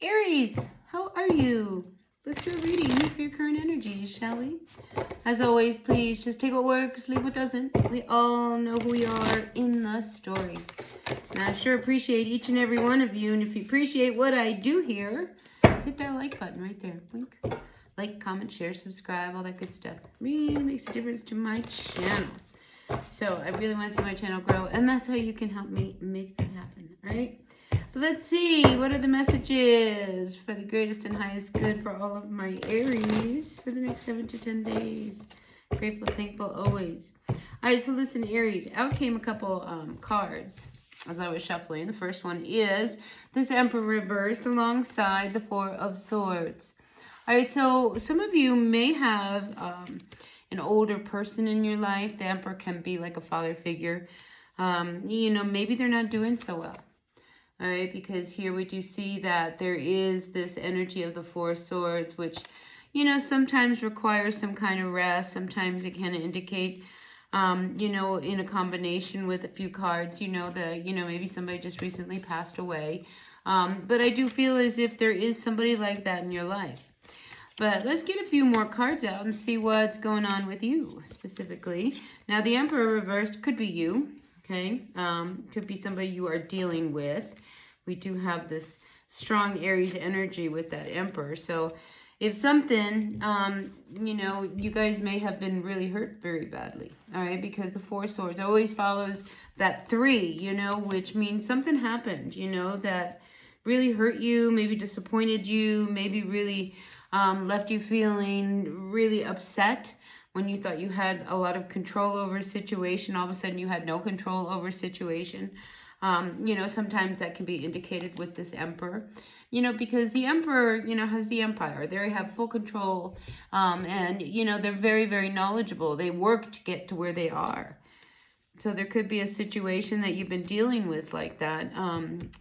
Aries, how are you? Let's do a reading for your current energies, shall we? As always, please just take what works, leave what doesn't. We all know who we are in the story. And I sure appreciate each and every one of you. And if you appreciate what I do here, hit that like button right there. Blink. Like, comment, share, subscribe, all that good stuff. Really makes a difference to my channel. So I really want to see my channel grow, and that's how you can help me make that happen, all right? But let's see, what are the messages for the greatest and highest good for all of my Aries for the next 7 to 10 days? Grateful, thankful, always. All right, so listen, Aries, out came a couple cards as I was shuffling. The first one is this Emperor reversed alongside the Four of Swords. All right, so some of you may have an older person in your life. The Emperor can be like a father figure. Maybe they're not doing so well. All right, because here we do see that there is this energy of the Four of Swords, which, sometimes requires some kind of rest. Sometimes it can indicate, in a combination with a few cards, that, maybe somebody just recently passed away. But I do feel as if there is somebody like that in your life. But let's get a few more cards out and see what's going on with you specifically. Now, the Emperor reversed could be you, okay? Could be somebody you are dealing with. We do have this strong Aries energy with that Emperor. So if something, you guys may have been really hurt very badly, all right? Because the Four of Swords always follows that 3, which means something happened, that really hurt you, maybe disappointed you, maybe really left you feeling really upset when you thought you had a lot of control over a situation. All of a sudden you had no control over a situation. Sometimes that can be indicated with this Emperor, because the Emperor, has the Empire. They have full control, and, they're very, very knowledgeable. They work to get to where they are. So there could be a situation that you've been dealing with like that,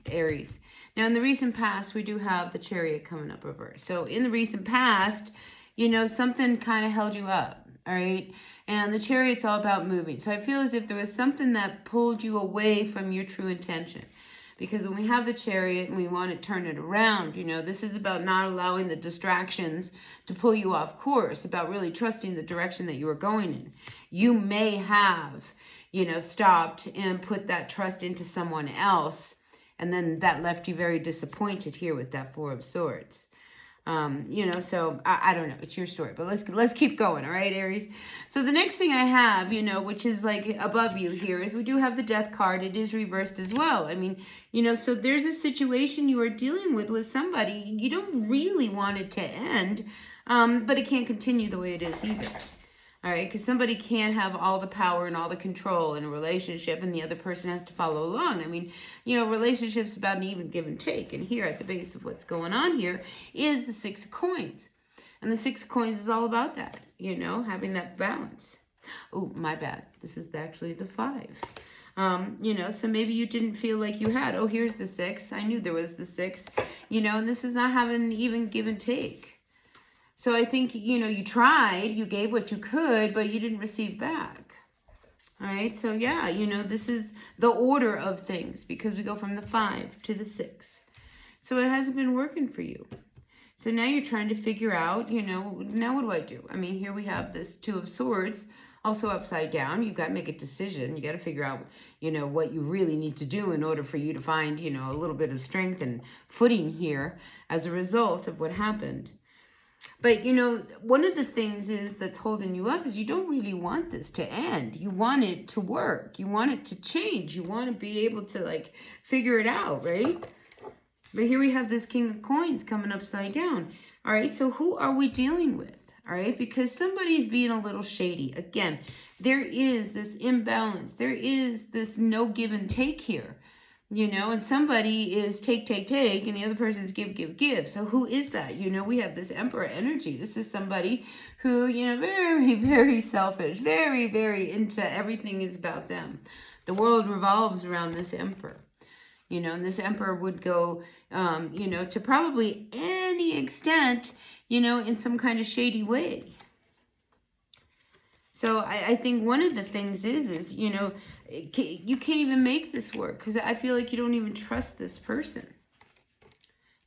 Aries. Now, in the recent past, we do have the Chariot coming up reverse. So in the recent past, something kind of held you up, all right? And the Chariot's all about moving. So I feel as if there was something that pulled you away from your true intention. Because when we have the Chariot and we want to turn it around, this is about not allowing the distractions to pull you off course, about really trusting the direction that you are going in. You may have, stopped and put that trust into someone else, and then that left you very disappointed here with that Four of Swords. So I don't know, it's your story, but let's keep going. All right, Aries. So the next thing I have, which is like above you here, is we do have the Death card. It is reversed as well. I mean, so there's a situation you are dealing with somebody. You don't really want it to end, but it can't continue the way it is either. All right, because somebody can't have all the power and all the control in a relationship, and the other person has to follow along. I mean, relationships about an even give and take. And here at the base of what's going on here is the Six of Coins. And the Six of Coins is all about that, having that balance. Oh, my bad. This is actually the 5. So maybe you didn't feel like you had, oh, here's the 6. I knew there was the 6, and this is not having an even give and take. So I think, you tried, you gave what you could, but you didn't receive back. All right, so yeah, this is the order of things, because we go from the 5 to the 6. So it hasn't been working for you. So now you're trying to figure out, now what do I do? I mean, here we have this Two of Swords, also upside down. You've got to make a decision. You got to figure out, what you really need to do in order for you to find, a little bit of strength and footing here as a result of what happened. But, one of the things that's holding you up is you don't really want this to end. You want it to work. You want it to change. You want to be able to, figure it out, right? But here we have this King of Coins coming upside down. All right, so who are we dealing with? All right, because somebody's being a little shady. Again, there is this imbalance. There is this no give and take here. And somebody is take, and the other person's give. So who is that? We have this Emperor energy. This is somebody who, very, very selfish, very, very into everything is about them. The world revolves around this Emperor. And this Emperor would go, to probably any extent, in some kind of shady way. So I think one of the things is you can't even make this work, because I feel like you don't even trust this person.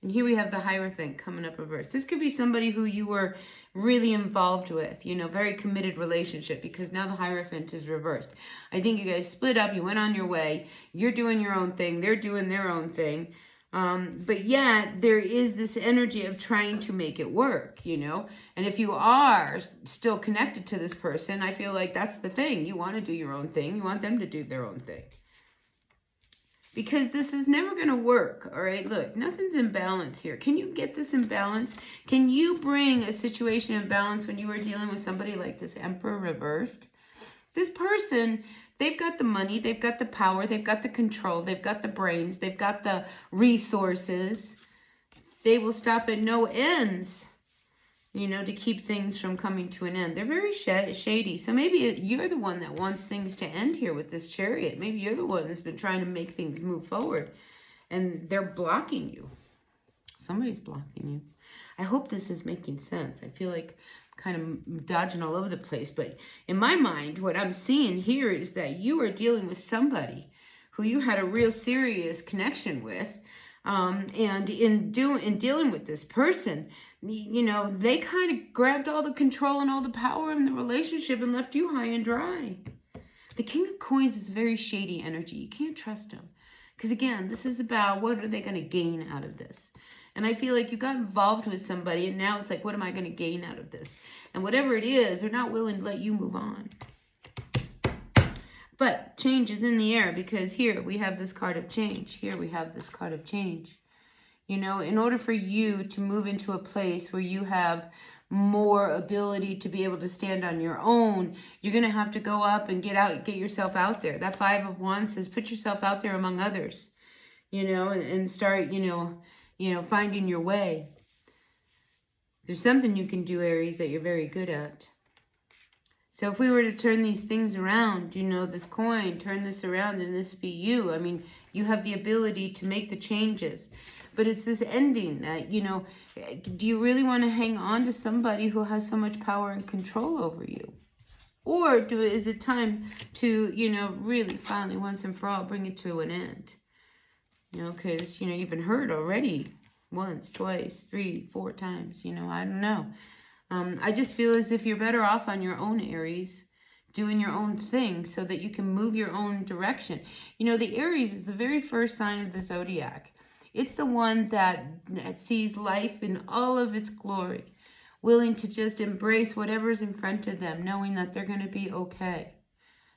And here we have the Hierophant coming up reversed. This could be somebody who you were really involved with, you know, very committed relationship, because now the Hierophant is reversed. I think you guys split up, you went on your way, you're doing your own thing, they're doing their own thing. But yet there is this energy of trying to make it work, you know. And if you are still connected to this person, I feel like that's the thing. You want to do your own thing. You want them to do their own thing. Because this is never going to work, all right? Look, nothing's in balance here. Can you get this in balance? Can you bring a situation in balance when you are dealing with somebody like this Emperor reversed? This person, they've got the money, they've got the power, they've got the control, they've got the brains, they've got the resources. They will stop at no ends, you know, to keep things from coming to an end. They're very shady. So maybe you're the one that wants things to end here with this Chariot. Maybe you're the one that's been trying to make things move forward, and they're blocking you. Somebody's blocking you. I hope this is making sense. I feel like I'm kind of dodging all over the place, but in my mind, what I'm seeing here is that you are dealing with somebody who you had a real serious connection with. And in dealing with this person, you know, they kind of grabbed all the control and all the power in the relationship and left you high and dry. The King of Coins is very shady energy. You can't trust him. Because again, this is about what are they going to gain out of this? And I feel like you got involved with somebody and now it's like, what am I going to gain out of this? And whatever it is, they're not willing to let you move on. But change is in the air, because here we have this card of change. Here we have this card of change. You know, in order for you to move into a place where you have more ability to be able to stand on your own, you're going to have to go up and get yourself out there. That Five of Wands says put yourself out there among others, you know, and start, you know, finding your way. There's something you can do, Aries, that you're very good at. So if we were to turn these things around, you know, this coin, turn this around and this be you. I mean, you have the ability to make the changes. But it's this ending that, you know, do you really want to hang on to somebody who has so much power and control over you? Or is it time to, you know, really finally once and for all bring it to an end? You know, because, you know, you've been hurt already once, twice, 3, 4 times, you know, I don't know. I just feel as if you're better off on your own, Aries, doing your own thing so that you can move your own direction. You know, the Aries is the very first sign of the zodiac. It's the one that sees life in all of its glory, willing to just embrace whatever's in front of them, knowing that they're going to be okay.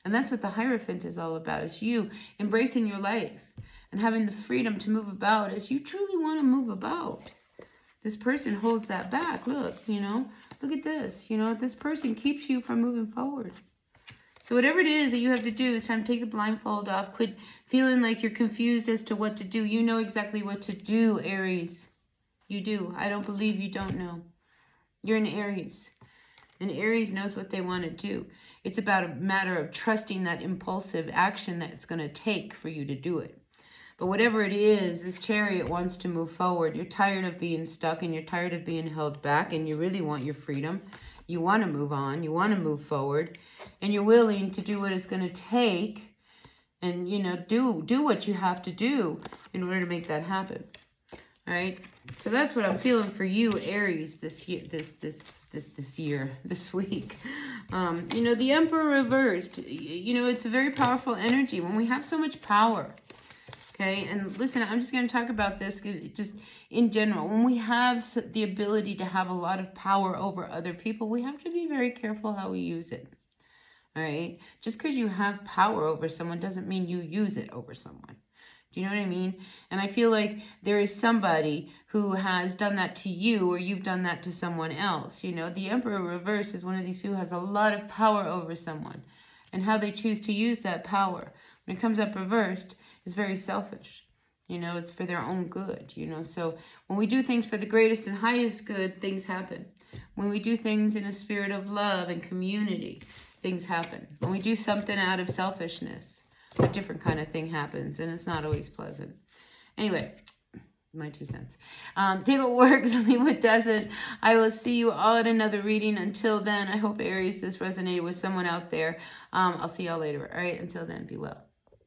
And that's what the Hierophant is all about. It's you embracing your life and having the freedom to move about as you truly want to move about. This person holds that back. Look, you know, look at this. You know, this person keeps you from moving forward. So whatever it is that you have to do, it's time to take the blindfold off. Quit feeling like you're confused as to what to do. You know exactly what to do, Aries. You do. I don't believe you don't know. You're an Aries. And Aries knows what they want to do. It's about a matter of trusting that impulsive action that it's going to take for you to do it. But whatever it is, this Chariot wants to move forward. You're tired of being stuck and you're tired of being held back and you really want your freedom. You want to move on. You want to move forward. And you're willing to do what it's going to take and, you know, do what you have to do in order to make that happen. All right? So that's what I'm feeling for you, Aries, this year, this week. You know, the Emperor reversed, you know, it's a very powerful energy when we have so much power. Okay, and listen, I'm just going to talk about this just in general. When we have the ability to have a lot of power over other people, we have to be very careful how we use it. All right, just because you have power over someone doesn't mean you use it over someone. Do you know what I mean? And I feel like there is somebody who has done that to you or you've done that to someone else. You know, the Emperor reverse is one of these people who has a lot of power over someone. And how they choose to use that power, when it comes up reversed, is very selfish. You know, it's for their own good, you know. So when we do things for the greatest and highest good, things happen. When we do things in a spirit of love and community, things happen. When we do something out of selfishness, a different kind of thing happens, and it's not always pleasant. Anyway, my 2 cents. Take what works, leave what doesn't. I will see you all at another reading. Until then, I hope, Aries, this resonated with someone out there. I'll see y'all later. All right, until then, be well.